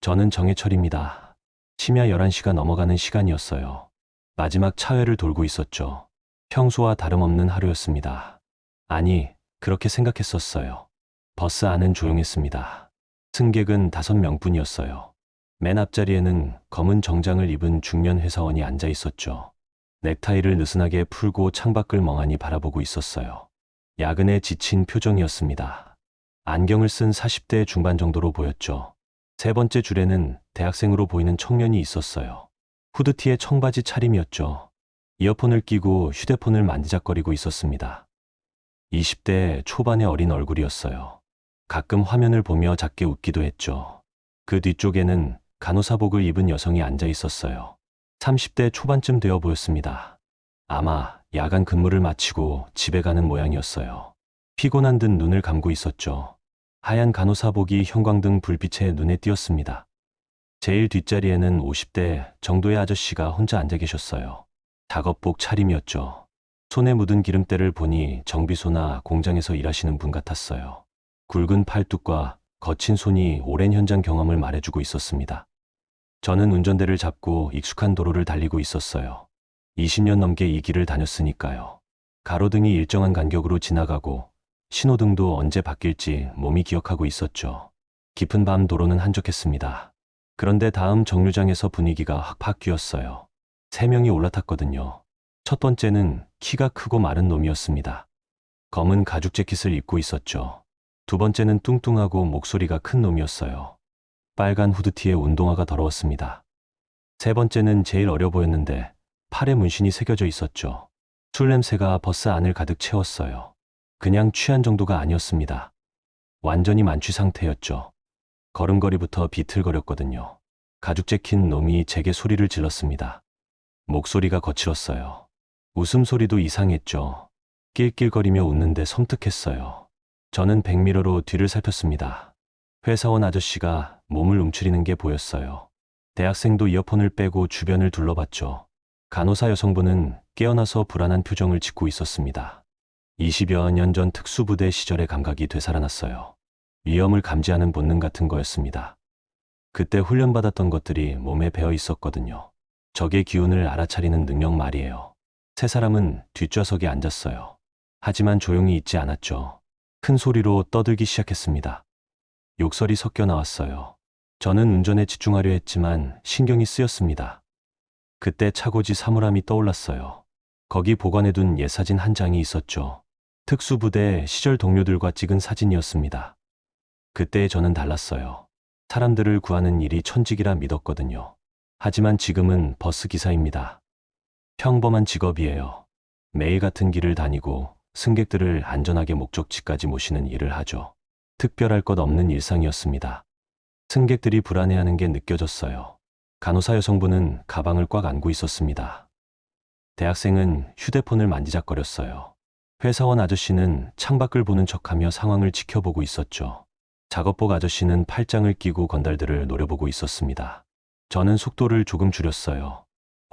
저는 정해철입니다. 심야 11시가 넘어가는 시간이었어요. 마지막 차회를 돌고 있었죠. 평소와 다름없는 하루였습니다. 아니, 그렇게 생각했었어요. 버스 안은 조용했습니다. 승객은 5명뿐이었어요. 맨 앞자리에는 검은 정장을 입은 중년 회사원이 앉아 있었죠. 넥타이를 느슨하게 풀고 창밖을 멍하니 바라보고 있었어요. 야근에 지친 표정이었습니다. 안경을 쓴 40대 중반 정도로 보였죠. 세 번째 줄에는 대학생으로 보이는 청년이 있었어요. 후드티에 청바지 차림이었죠. 이어폰을 끼고 휴대폰을 만지작거리고 있었습니다. 20대 초반의 어린 얼굴이었어요. 가끔 화면을 보며 작게 웃기도 했죠. 그 뒤쪽에는 간호사복을 입은 여성이 앉아 있었어요. 30대 초반쯤 되어 보였습니다. 아마 야간 근무를 마치고 집에 가는 모양이었어요. 피곤한 듯 눈을 감고 있었죠. 하얀 간호사복이 형광등 불빛에 눈에 띄었습니다. 제일 뒷자리에는 50대 정도의 아저씨가 혼자 앉아 계셨어요. 작업복 차림이었죠. 손에 묻은 기름때를 보니 정비소나 공장에서 일하시는 분 같았어요. 굵은 팔뚝과 거친 손이 오랜 현장 경험을 말해주고 있었습니다. 저는 운전대를 잡고 익숙한 도로를 달리고 있었어요. 20년 넘게 이 길을 다녔으니까요. 가로등이 일정한 간격으로 지나가고 신호등도 언제 바뀔지 몸이 기억하고 있었죠. 깊은 밤 도로는 한적했습니다. 그런데 다음 정류장에서 분위기가 확 바뀌었어요. 3명이 올라탔거든요. 첫 번째는 키가 크고 마른 놈이었습니다. 검은 가죽 재킷을 입고 있었죠. 두 번째는 뚱뚱하고 목소리가 큰 놈이었어요. 빨간 후드티에 운동화가 더러웠습니다. 세 번째는 제일 어려 보였는데 팔에 문신이 새겨져 있었죠. 술 냄새가 버스 안을 가득 채웠어요. 그냥 취한 정도가 아니었습니다. 완전히 만취 상태였죠. 걸음걸이부터 비틀거렸거든요. 가죽 재킷 놈이 제게 소리를 질렀습니다. 목소리가 거칠었어요. 웃음소리도 이상했죠. 낄낄거리며 웃는데 섬뜩했어요. 저는 백미러로 뒤를 살폈습니다. 회사원 아저씨가 몸을 움츠리는 게 보였어요. 대학생도 이어폰을 빼고 주변을 둘러봤죠. 간호사 여성분은 깨어나서 불안한 표정을 짓고 있었습니다. 20여 년 전 특수부대 시절의 감각이 되살아났어요. 위험을 감지하는 본능 같은 거였습니다. 그때 훈련받았던 것들이 몸에 배어 있었거든요. 적의 기운을 알아차리는 능력 말이에요. 세 사람은 뒷좌석에 앉았어요. 하지만 조용히 있지 않았죠. 큰 소리로 떠들기 시작했습니다. 욕설이 섞여 나왔어요. 저는 운전에 집중하려 했지만 신경이 쓰였습니다. 그때 차고지 사물함이 떠올랐어요. 거기 보관해둔 옛 사진 한 장이 있었죠. 특수부대 시절 동료들과 찍은 사진이었습니다. 그때 저는 달랐어요. 사람들을 구하는 일이 천직이라 믿었거든요. 하지만 지금은 버스 기사입니다. 평범한 직업이에요. 매일 같은 길을 다니고 승객들을 안전하게 목적지까지 모시는 일을 하죠. 특별할 것 없는 일상이었습니다. 승객들이 불안해하는 게 느껴졌어요. 간호사 여성분은 가방을 꽉 안고 있었습니다. 대학생은 휴대폰을 만지작거렸어요. 회사원 아저씨는 창밖을 보는 척하며 상황을 지켜보고 있었죠. 작업복 아저씨는 팔짱을 끼고 건달들을 노려보고 있었습니다. 저는 속도를 조금 줄였어요.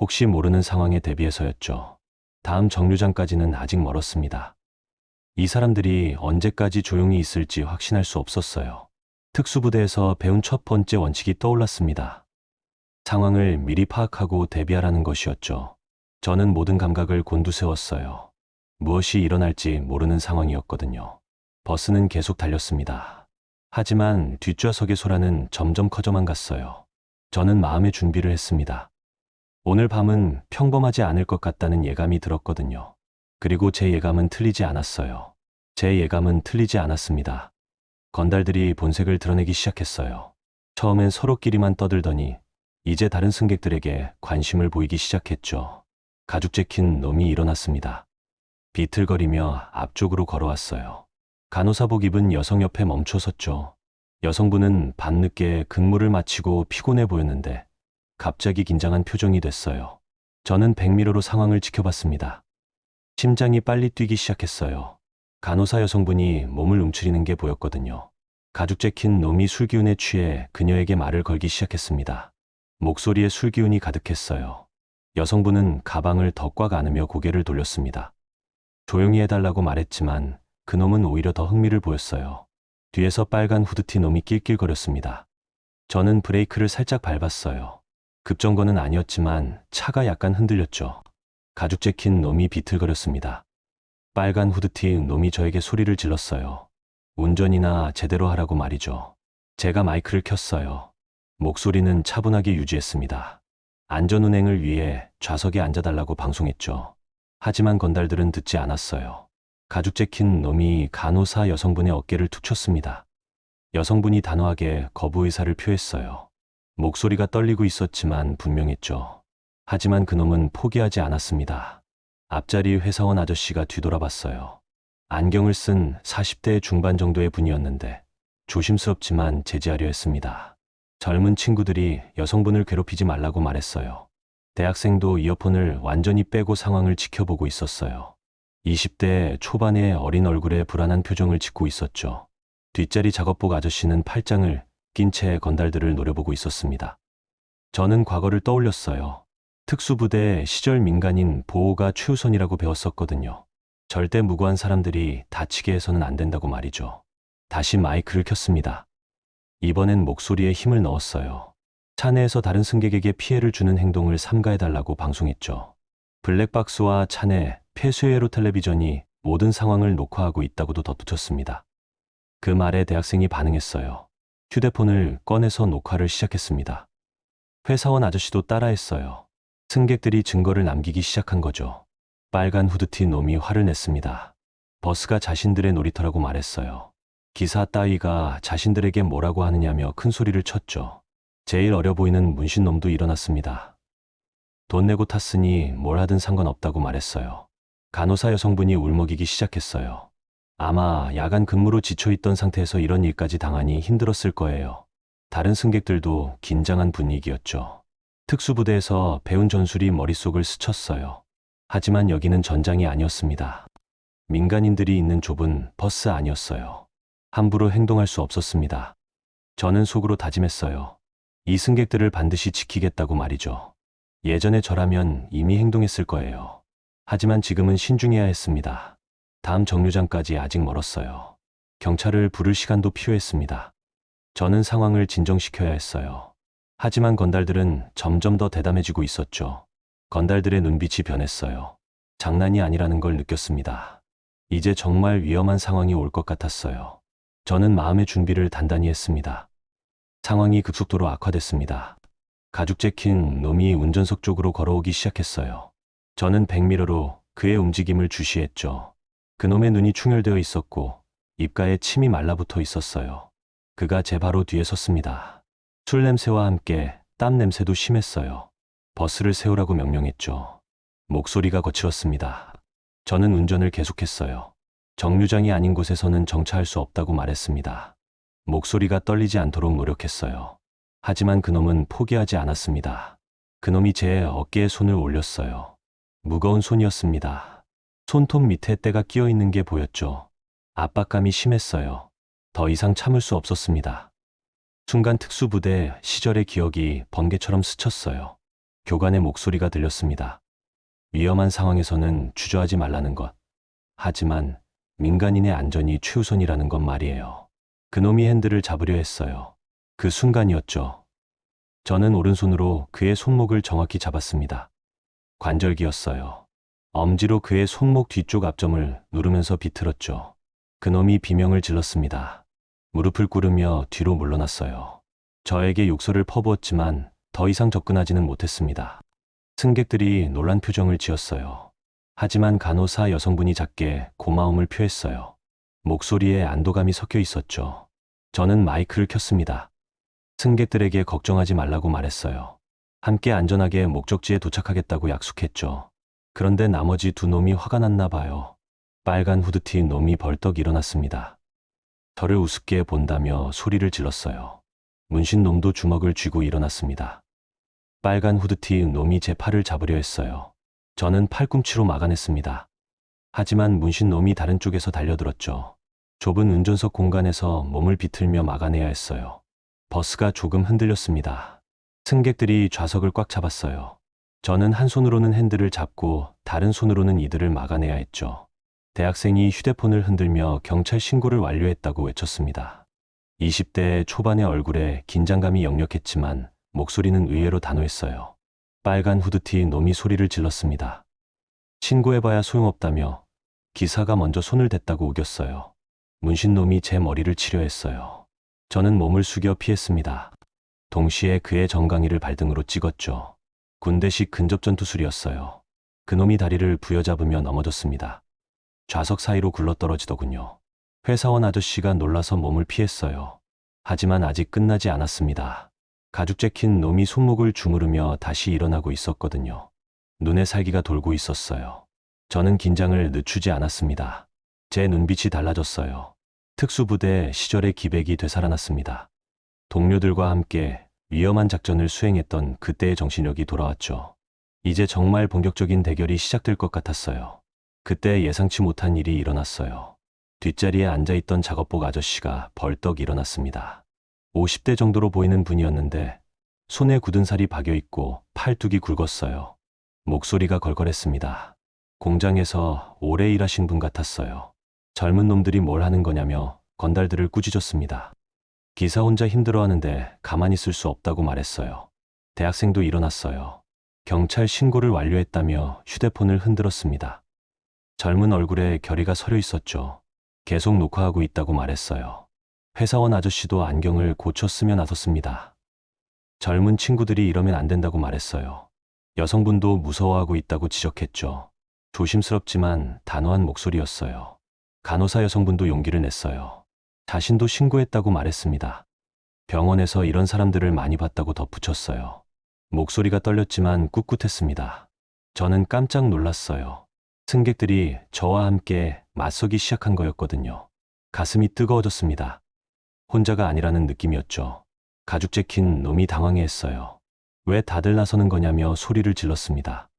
혹시 모르는 상황에 대비해서였죠. 다음 정류장까지는 아직 멀었습니다. 이 사람들이 언제까지 조용히 있을지 확신할 수 없었어요. 특수부대에서 배운 첫 번째 원칙이 떠올랐습니다. 상황을 미리 파악하고 대비하라는 것이었죠. 저는 모든 감각을 곤두세웠어요. 무엇이 일어날지 모르는 상황이었거든요. 버스는 계속 달렸습니다. 하지만 뒷좌석의 소란은 점점 커져만 갔어요. 저는 마음의 준비를 했습니다. 오늘 밤은 평범하지 않을 것 같다는 예감이 들었거든요. 그리고 제 예감은 틀리지 않았어요. 제 예감은 틀리지 않았습니다. 건달들이 본색을 드러내기 시작했어요. 처음엔 서로끼리만 떠들더니 이제 다른 승객들에게 관심을 보이기 시작했죠. 가죽 재킨 놈이 일어났습니다. 비틀거리며 앞쪽으로 걸어왔어요. 간호사복 입은 여성 옆에 멈춰 섰죠. 여성분은 밤늦게 근무를 마치고 피곤해 보였는데 갑자기 긴장한 표정이 됐어요. 저는 백미러로 상황을 지켜봤습니다. 심장이 빨리 뛰기 시작했어요. 간호사 여성분이 몸을 움츠리는 게 보였거든요. 가죽 재킨 놈이 술기운에 취해 그녀에게 말을 걸기 시작했습니다. 목소리에 술기운이 가득했어요. 여성분은 가방을 더 꽉 안으며 고개를 돌렸습니다. 조용히 해달라고 말했지만 그놈은 오히려 더 흥미를 보였어요. 뒤에서 빨간 후드티 놈이 낄낄거렸습니다. 저는 브레이크를 살짝 밟았어요. 급정거는 아니었지만 차가 약간 흔들렸죠. 가죽 재킷 놈이 비틀거렸습니다. 빨간 후드티 놈이 저에게 소리를 질렀어요. 운전이나 제대로 하라고 말이죠. 제가 마이크를 켰어요. 목소리는 차분하게 유지했습니다. 안전운행을 위해 좌석에 앉아달라고 방송했죠. 하지만 건달들은 듣지 않았어요. 가죽 재킷 놈이 간호사 여성분의 어깨를 툭 쳤습니다. 여성분이 단호하게 거부 의사를 표했어요. 목소리가 떨리고 있었지만 분명했죠. 하지만 그놈은 포기하지 않았습니다. 앞자리 회사원 아저씨가 뒤돌아봤어요. 안경을 쓴 40대 중반 정도의 분이었는데 조심스럽지만 제지하려 했습니다. 젊은 친구들이 여성분을 괴롭히지 말라고 말했어요. 대학생도 이어폰을 완전히 빼고 상황을 지켜보고 있었어요. 20대 초반의 어린 얼굴에 불안한 표정을 짓고 있었죠. 뒷자리 작업복 아저씨는 팔짱을 낀 채 건달들을 노려보고 있었습니다. 저는 과거를 떠올렸어요. 특수부대 시절 민간인 보호가 최우선이라고 배웠었거든요. 절대 무고한 사람들이 다치게 해서는 안 된다고 말이죠. 다시 마이크를 켰습니다. 이번엔 목소리에 힘을 넣었어요. 차 내에서 다른 승객에게 피해를 주는 행동을 삼가해달라고 방송했죠. 블랙박스와 차 내 폐쇄회로 텔레비전이 모든 상황을 녹화하고 있다고도 덧붙였습니다. 그 말에 대학생이 반응했어요. 휴대폰을 꺼내서 녹화를 시작했습니다. 회사원 아저씨도 따라했어요. 승객들이 증거를 남기기 시작한 거죠. 빨간 후드티 놈이 화를 냈습니다. 버스가 자신들의 놀이터라고 말했어요. 기사 따위가 자신들에게 뭐라고 하느냐며 큰 소리를 쳤죠. 제일 어려 보이는 문신놈도 일어났습니다. 돈 내고 탔으니 뭘 하든 상관없다고 말했어요. 간호사 여성분이 울먹이기 시작했어요. 아마 야간 근무로 지쳐있던 상태에서 이런 일까지 당하니 힘들었을 거예요. 다른 승객들도 긴장한 분위기였죠. 특수부대에서 배운 전술이 머릿속을 스쳤어요. 하지만 여기는 전장이 아니었습니다. 민간인들이 있는 좁은 버스 아니었어요. 함부로 행동할 수 없었습니다. 저는 속으로 다짐했어요. 이 승객들을 반드시 지키겠다고 말이죠. 예전에 저라면 이미 행동했을 거예요. 하지만 지금은 신중해야 했습니다. 다음 정류장까지 아직 멀었어요. 경찰을 부를 시간도 필요했습니다. 저는 상황을 진정시켜야 했어요. 하지만 건달들은 점점 더 대담해지고 있었죠. 건달들의 눈빛이 변했어요. 장난이 아니라는 걸 느꼈습니다. 이제 정말 위험한 상황이 올 것 같았어요. 저는 마음의 준비를 단단히 했습니다. 상황이 급속도로 악화됐습니다. 가죽 재킷 놈이 운전석 쪽으로 걸어오기 시작했어요. 저는 백미러로 그의 움직임을 주시했죠. 그놈의 눈이 충혈되어 있었고 입가에 침이 말라붙어 있었어요. 그가 제 바로 뒤에 섰습니다. 술 냄새와 함께 땀 냄새도 심했어요. 버스를 세우라고 명령했죠. 목소리가 거칠었습니다. 저는 운전을 계속했어요. 정류장이 아닌 곳에서는 정차할 수 없다고 말했습니다. 목소리가 떨리지 않도록 노력했어요. 하지만 그놈은 포기하지 않았습니다. 그놈이 제 어깨에 손을 올렸어요. 무거운 손이었습니다. 손톱 밑에 때가 끼어 있는 게 보였죠. 압박감이 심했어요. 더 이상 참을 수 없었습니다. 순간 특수부대 시절의 기억이 번개처럼 스쳤어요. 교관의 목소리가 들렸습니다. 위험한 상황에서는 주저하지 말라는 것. 하지만 민간인의 안전이 최우선이라는 건 말이에요. 그놈이 핸들을 잡으려 했어요. 그 순간이었죠. 저는 오른손으로 그의 손목을 정확히 잡았습니다. 관절기였어요. 엄지로 그의 손목 뒤쪽 앞점을 누르면서 비틀었죠. 그놈이 비명을 질렀습니다. 무릎을 꿇으며 뒤로 물러났어요. 저에게 욕설을 퍼부었지만 더 이상 접근하지는 못했습니다. 승객들이 놀란 표정을 지었어요. 하지만 간호사 여성분이 작게 고마움을 표했어요. 목소리에 안도감이 섞여 있었죠. 저는 마이크를 켰습니다. 승객들에게 걱정하지 말라고 말했어요. 함께 안전하게 목적지에 도착하겠다고 약속했죠. 그런데 나머지 두 놈이 화가 났나 봐요. 빨간 후드티 놈이 벌떡 일어났습니다. 저를 우습게 본다며 소리를 질렀어요. 문신 놈도 주먹을 쥐고 일어났습니다. 빨간 후드티 놈이 제 팔을 잡으려 했어요. 저는 팔꿈치로 막아냈습니다. 하지만 문신 놈이 다른 쪽에서 달려들었죠. 좁은 운전석 공간에서 몸을 비틀며 막아내야 했어요. 버스가 조금 흔들렸습니다. 승객들이 좌석을 꽉 잡았어요. 저는 한 손으로는 핸들을 잡고 다른 손으로는 이들을 막아내야 했죠. 대학생이 휴대폰을 흔들며 경찰 신고를 완료했다고 외쳤습니다. 20대 초반의 얼굴에 긴장감이 역력했지만 목소리는 의외로 단호했어요. 빨간 후드티 놈이 소리를 질렀습니다. 신고해봐야 소용없다며 기사가 먼저 손을 댔다고 우겼어요. 문신 놈이 제 머리를 치려 했어요. 저는 몸을 숙여 피했습니다. 동시에 그의 정강이를 발등으로 찍었죠. 군대식 근접전투술이었어요. 그놈이 다리를 부여잡으며 넘어졌습니다. 좌석 사이로 굴러떨어지더군요. 회사원 아저씨가 놀라서 몸을 피했어요. 하지만 아직 끝나지 않았습니다. 가죽 재킷 놈이 손목을 주무르며 다시 일어나고 있었거든요. 눈에 살기가 돌고 있었어요. 저는 긴장을 늦추지 않았습니다. 제 눈빛이 달라졌어요. 특수부대 시절의 기백이 되살아났습니다. 동료들과 함께 위험한 작전을 수행했던 그때의 정신력이 돌아왔죠. 이제 정말 본격적인 대결이 시작될 것 같았어요. 그때 예상치 못한 일이 일어났어요. 뒷자리에 앉아있던 작업복 아저씨가 벌떡 일어났습니다. 50대 정도로 보이는 분이었는데 손에 굳은 살이 박여있고 팔뚝이 굵었어요. 목소리가 걸걸했습니다. 공장에서 오래 일하신 분 같았어요. 젊은 놈들이 뭘 하는 거냐며 건달들을 꾸짖었습니다. 기사 혼자 힘들어하는데 가만히 있을 수 없다고 말했어요. 대학생도 일어났어요. 경찰 신고를 완료했다며 휴대폰을 흔들었습니다. 젊은 얼굴에 결의가 서려 있었죠. 계속 녹화하고 있다고 말했어요. 회사원 아저씨도 안경을 고쳐 쓰며 나섰습니다. 젊은 친구들이 이러면 안 된다고 말했어요. 여성분도 무서워하고 있다고 지적했죠. 조심스럽지만 단호한 목소리였어요. 간호사 여성분도 용기를 냈어요. 자신도 신고했다고 말했습니다. 병원에서 이런 사람들을 많이 봤다고 덧붙였어요. 목소리가 떨렸지만 꿋꿋했습니다. 저는 깜짝 놀랐어요. 승객들이 저와 함께 맞서기 시작한 거였거든요. 가슴이 뜨거워졌습니다. 혼자가 아니라는 느낌이었죠. 가죽 재킷 놈이 당황해했어요. 왜 다들 나서는 거냐며 소리를 질렀습니다.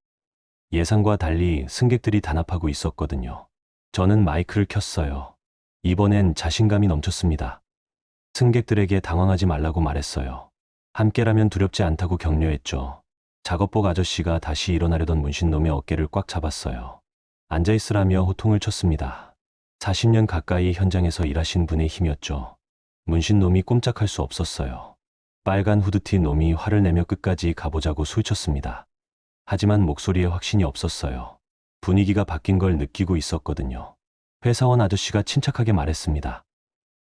예상과 달리 승객들이 단합하고 있었거든요. 저는 마이크를 켰어요. 이번엔 자신감이 넘쳤습니다. 승객들에게 당황하지 말라고 말했어요. 함께라면 두렵지 않다고 격려했죠. 작업복 아저씨가 다시 일어나려던 문신놈의 어깨를 꽉 잡았어요. 앉아있으라며 호통을 쳤습니다. 40년 가까이 현장에서 일하신 분의 힘이었죠. 문신놈이 꼼짝할 수 없었어요. 빨간 후드티 놈이 화를 내며 끝까지 가보자고 소리쳤습니다. 하지만 목소리에 확신이 없었어요. 분위기가 바뀐 걸 느끼고 있었거든요. 회사원 아저씨가 침착하게 말했습니다.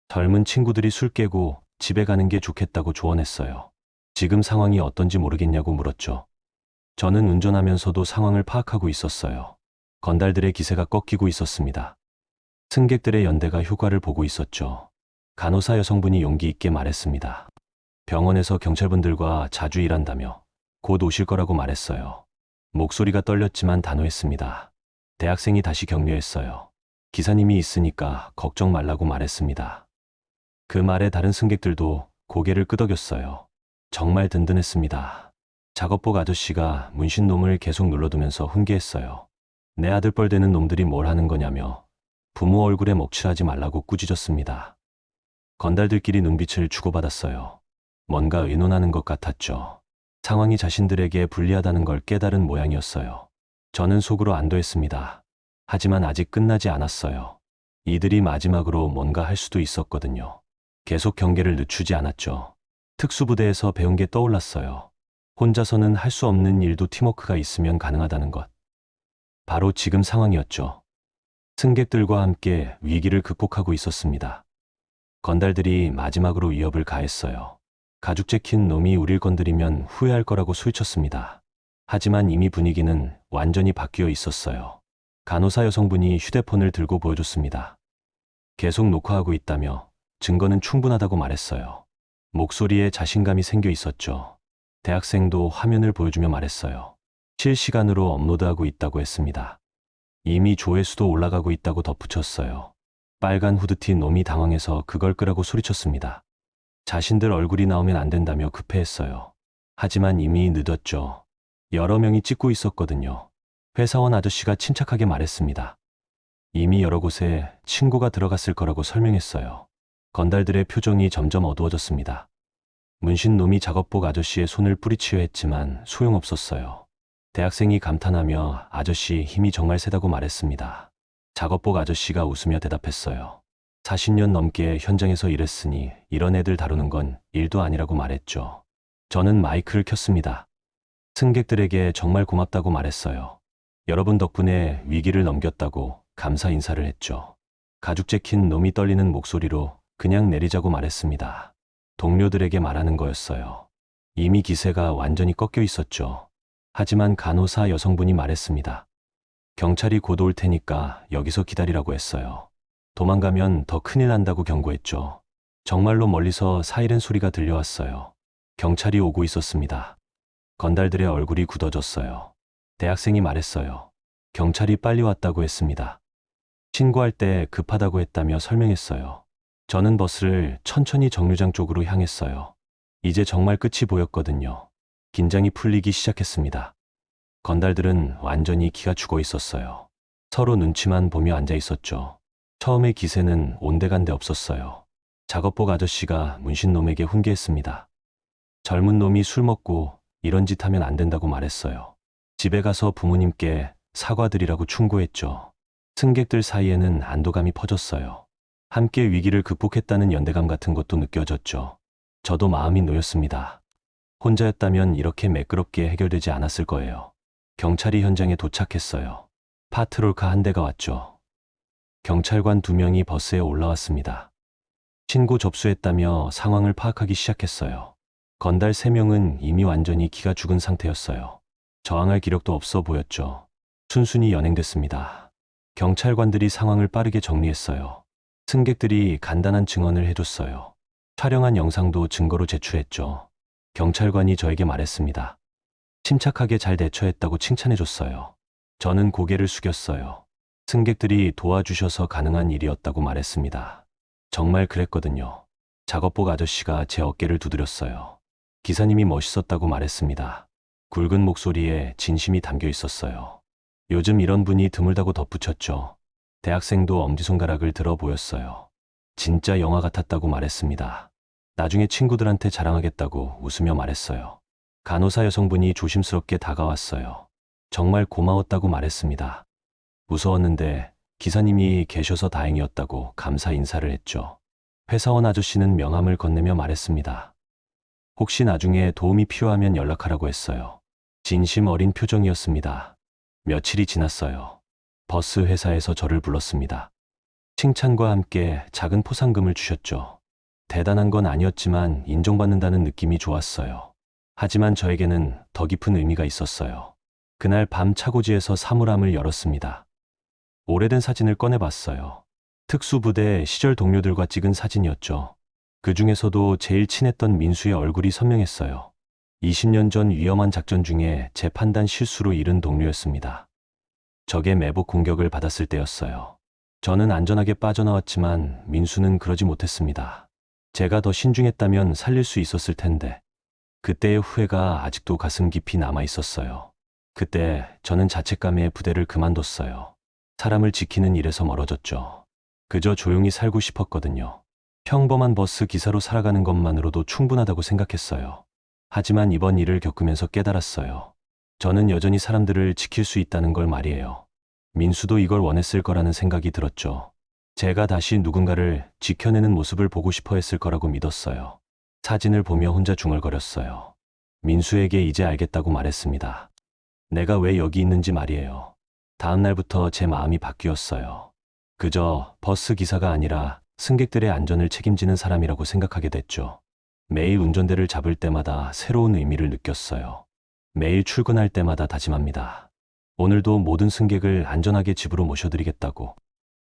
젊은 친구들이 술 깨고 집에 가는 게 좋겠다고 조언했어요. 지금 상황이 어떤지 모르겠냐고 물었죠. 저는 운전하면서도 상황을 파악하고 있었어요. 건달들의 기세가 꺾이고 있었습니다. 승객들의 연대가 효과를 보고 있었죠. 간호사 여성분이 용기 있게 말했습니다. 병원에서 경찰분들과 자주 일한다며 곧 오실 거라고 말했어요. 목소리가 떨렸지만 단호했습니다. 대학생이 다시 격려했어요. 기사님이 있으니까 걱정 말라고 말했습니다. 그 말에 다른 승객들도 고개를 끄덕였어요. 정말 든든했습니다. 작업복 아저씨가 문신놈을 계속 눌러두면서 훈계했어요. 내 아들 뻘 되는 놈들이 뭘 하는 거냐며 부모 얼굴에 먹칠하지 말라고 꾸짖었습니다. 건달들끼리 눈빛을 주고받았어요. 뭔가 의논하는 것 같았죠. 상황이 자신들에게 불리하다는 걸 깨달은 모양이었어요. 저는 속으로 안도했습니다. 하지만 아직 끝나지 않았어요. 이들이 마지막으로 뭔가 할 수도 있었거든요. 계속 경계를 늦추지 않았죠. 특수부대에서 배운 게 떠올랐어요. 혼자서는 할 수 없는 일도 팀워크가 있으면 가능하다는 것. 바로 지금 상황이었죠. 승객들과 함께 위기를 극복하고 있었습니다. 건달들이 마지막으로 위협을 가했어요. 가죽 재킷 놈이 우릴 건드리면 후회할 거라고 소리쳤습니다. 하지만 이미 분위기는 완전히 바뀌어 있었어요. 간호사 여성분이 휴대폰을 들고 보여줬습니다. 계속 녹화하고 있다며 증거는 충분하다고 말했어요. 목소리에 자신감이 생겨 있었죠. 대학생도 화면을 보여주며 말했어요. 실시간으로 업로드하고 있다고 했습니다. 이미 조회수도 올라가고 있다고 덧붙였어요. 빨간 후드티 놈이 당황해서 그걸 끄라고 소리쳤습니다. 자신들 얼굴이 나오면 안 된다며 급해했어요. 하지만 이미 늦었죠. 여러 명이 찍고 있었거든요. 회사원 아저씨가 침착하게 말했습니다. 이미 여러 곳에 친구가 들어갔을 거라고 설명했어요. 건달들의 표정이 점점 어두워졌습니다. 문신 놈이 작업복 아저씨의 손을 뿌리치려 했지만 소용없었어요. 대학생이 감탄하며 아저씨 힘이 정말 세다고 말했습니다. 작업복 아저씨가 웃으며 대답했어요. 40년 넘게 현장에서 일했으니 이런 애들 다루는 건 일도 아니라고 말했죠. 저는 마이크를 켰습니다. 승객들에게 정말 고맙다고 말했어요. 여러분 덕분에 위기를 넘겼다고 감사 인사를 했죠. 가죽 재킨 놈이 떨리는 목소리로 그냥 내리자고 말했습니다. 동료들에게 말하는 거였어요. 이미 기세가 완전히 꺾여 있었죠. 하지만 간호사 여성분이 말했습니다. 경찰이 곧 올 테니까 여기서 기다리라고 했어요. 도망가면 더 큰일 난다고 경고했죠. 정말로 멀리서 사이렌 소리가 들려왔어요. 경찰이 오고 있었습니다. 건달들의 얼굴이 굳어졌어요. 대학생이 말했어요. 경찰이 빨리 왔다고 했습니다. 신고할 때 급하다고 했다며 설명했어요. 저는 버스를 천천히 정류장 쪽으로 향했어요. 이제 정말 끝이 보였거든요. 긴장이 풀리기 시작했습니다. 건달들은 완전히 기가 죽어 있었어요. 서로 눈치만 보며 앉아 있었죠. 처음에 기세는 온데간데 없었어요. 작업복 아저씨가 문신놈에게 훈계했습니다. 젊은 놈이 술 먹고 이런 짓 하면 안 된다고 말했어요. 집에 가서 부모님께 사과드리라고 충고했죠. 승객들 사이에는 안도감이 퍼졌어요. 함께 위기를 극복했다는 연대감 같은 것도 느껴졌죠. 저도 마음이 놓였습니다. 혼자였다면 이렇게 매끄럽게 해결되지 않았을 거예요. 경찰이 현장에 도착했어요. 파트롤카 한 대가 왔죠. 경찰관 2명이 버스에 올라왔습니다. 신고 접수했다며 상황을 파악하기 시작했어요. 건달 3명은 이미 완전히 기가 죽은 상태였어요. 저항할 기력도 없어 보였죠. 순순히 연행됐습니다. 경찰관들이 상황을 빠르게 정리했어요. 승객들이 간단한 증언을 해줬어요. 촬영한 영상도 증거로 제출했죠. 경찰관이 저에게 말했습니다. 침착하게 잘 대처했다고 칭찬해줬어요. 저는 고개를 숙였어요. 승객들이 도와주셔서 가능한 일이었다고 말했습니다. 정말 그랬거든요. 작업복 아저씨가 제 어깨를 두드렸어요. 기사님이 멋있었다고 말했습니다. 굵은 목소리에 진심이 담겨 있었어요. 요즘 이런 분이 드물다고 덧붙였죠. 대학생도 엄지손가락을 들어 보였어요. 진짜 영화 같았다고 말했습니다. 나중에 친구들한테 자랑하겠다고 웃으며 말했어요. 간호사 여성분이 조심스럽게 다가왔어요. 정말 고마웠다고 말했습니다. 무서웠는데 기사님이 계셔서 다행이었다고 감사 인사를 했죠. 회사원 아저씨는 명함을 건네며 말했습니다. 혹시 나중에 도움이 필요하면 연락하라고 했어요. 진심 어린 표정이었습니다. 며칠이 지났어요. 버스 회사에서 저를 불렀습니다. 칭찬과 함께 작은 포상금을 주셨죠. 대단한 건 아니었지만 인정받는다는 느낌이 좋았어요. 하지만 저에게는 더 깊은 의미가 있었어요. 그날 밤 차고지에서 사물함을 열었습니다. 오래된 사진을 꺼내봤어요. 특수부대 시절 동료들과 찍은 사진이었죠. 그 중에서도 제일 친했던 민수의 얼굴이 선명했어요. 20년 전 위험한 작전 중에 제 판단 실수로 잃은 동료였습니다. 적의 매복 공격을 받았을 때였어요. 저는 안전하게 빠져나왔지만 민수는 그러지 못했습니다. 제가 더 신중했다면 살릴 수 있었을 텐데 그때의 후회가 아직도 가슴 깊이 남아 있었어요. 그때 저는 자책감에 부대를 그만뒀어요. 사람을 지키는 일에서 멀어졌죠. 그저 조용히 살고 싶었거든요. 평범한 버스 기사로 살아가는 것만으로도 충분하다고 생각했어요. 하지만 이번 일을 겪으면서 깨달았어요. 저는 여전히 사람들을 지킬 수 있다는 걸 말이에요. 민수도 이걸 원했을 거라는 생각이 들었죠. 제가 다시 누군가를 지켜내는 모습을 보고 싶어 했을 거라고 믿었어요. 사진을 보며 혼자 중얼거렸어요. 민수에게 이제 알겠다고 말했습니다. 내가 왜 여기 있는지 말이에요. 다음 날부터 제 마음이 바뀌었어요. 그저 버스 기사가 아니라 승객들의 안전을 책임지는 사람이라고 생각하게 됐죠. 매일 운전대를 잡을 때마다 새로운 의미를 느꼈어요. 매일 출근할 때마다 다짐합니다. 오늘도 모든 승객을 안전하게 집으로 모셔드리겠다고.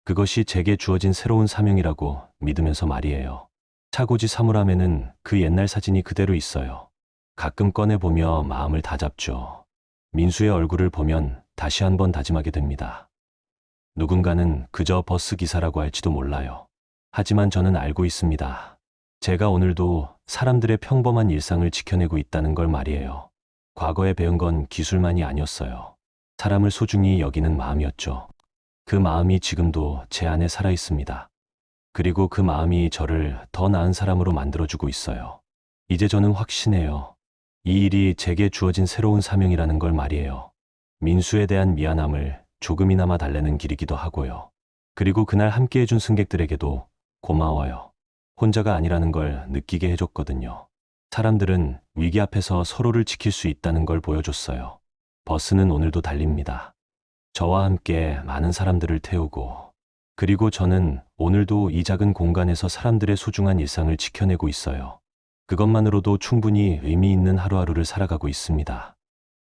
그것이 제게 주어진 새로운 사명이라고 믿으면서 말이에요. 차고지 사물함에는 그 옛날 사진이 그대로 있어요. 가끔 꺼내보며 마음을 다잡죠. 민수의 얼굴을 보면 다시 한번 다짐하게 됩니다. 누군가는 그저 버스 기사라고 할지도 몰라요. 하지만 저는 알고 있습니다. 제가 오늘도 사람들의 평범한 일상을 지켜내고 있다는 걸 말이에요. 과거에 배운 건 기술만이 아니었어요. 사람을 소중히 여기는 마음이었죠. 그 마음이 지금도 제 안에 살아 있습니다. 그리고 그 마음이 저를 더 나은 사람으로 만들어주고 있어요. 이제 저는 확신해요. 이 일이 제게 주어진 새로운 사명이라는 걸 말이에요. 민수에 대한 미안함을 조금이나마 달래는 길이기도 하고요. 그리고 그날 함께 해준 승객들에게도 고마워요. 혼자가 아니라는 걸 느끼게 해줬거든요. 사람들은 위기 앞에서 서로를 지킬 수 있다는 걸 보여줬어요. 버스는 오늘도 달립니다. 저와 함께 많은 사람들을 태우고, 그리고 저는 오늘도 이 작은 공간에서 사람들의 소중한 일상을 지켜내고 있어요. 그것만으로도 충분히 의미 있는 하루하루를 살아가고 있습니다.